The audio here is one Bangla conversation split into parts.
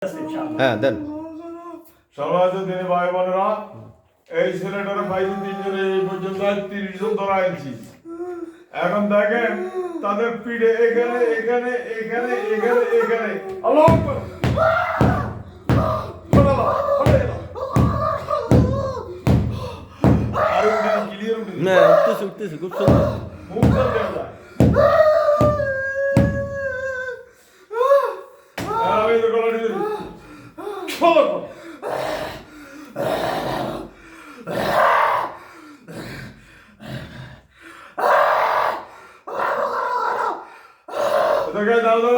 হ্যাঁ দেন। সমাজ দিনে ভাই বোনেরা, এই ছেলেটার পাইছি তিনজনে এই পর্যন্ত 30 জন ধরা আনছি। এখন দেখেন তাদের পিঠে এখানে এখানে এখানে এখানে এখানে আল্লাহু আকবার। আর ক্লিয়ার উঠে না উঠতেছে খুব সুন্দর। মুখ দেওয়া যায়। আমি তো গলা দিয়ে চলো দেখে দাও দাও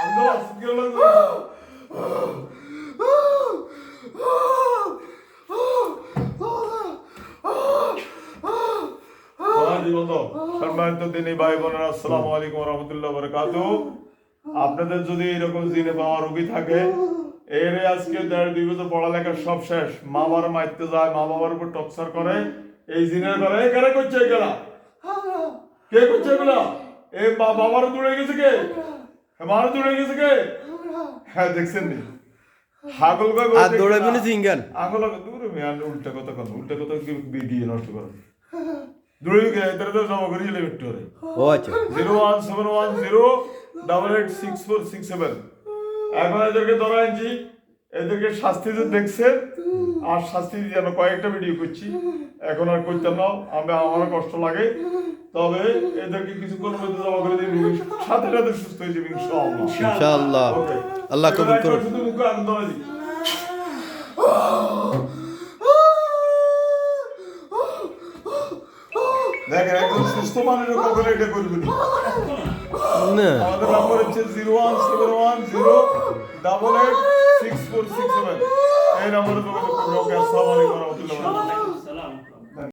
আল্লাহ সুবহানাল্লাহ। সম্মানিত দিনী ভাই বোনেরা, আসসালামু আলাইকুম ওয়া রাহমাতুল্লাহি ওয়া বারাকাতুহু। আপনাদের যদি এরকম জিনে পাওয়া রোগী থাকে, এর আজকে 1.5-2 বছর পড়ালেখা সব শেষ, মা বাবার মারতে যায়, মা বাবার উপর টর্চার করে, এই জিনের করে কারা করছে এগুলা? কে করছে এগুলা? এই বাবার দূরে গেছে কে? মার দূরে গেছে কে? হ্যাঁ দেখছেন নি হাগল গো আর দৌড়াইবনি জিঙ্গান আগল দূরে মিয়ান উল্টা কথা বিগিয়ে নষ্ট করে দূরে গিয়ে এটার তো জমা করে গেলে একটু করে। ও আচ্ছা 01710886467। এখন এদেরকে ধরা আনছি, এদেরকে শাস্তি যে দেখছেন, আর শাস্তি যেন কয়েকটা ভিডিও করছি, এখন আর করতাম না, আমার কষ্ট লাগে। তবে এদেরকে কিছুক্ষণ মধ্যে জমা করে দিই, সাথে সাথে সুস্থ হয়ে যাবে ইনশাআল্লাহ। ইনশাআল্লাহ ওকে, আল্লাহ কবুল করুন। শুধু মুখে আনন্দ দিই। দেখেন একদম সুস্থ মানুষের কখনো এটা করবে না। না আমাদের নাম্বার হচ্ছে 01710886467। এই নম্বরে যোগাযোগ করবে। ওকে, আসসালামু আলাইকুম।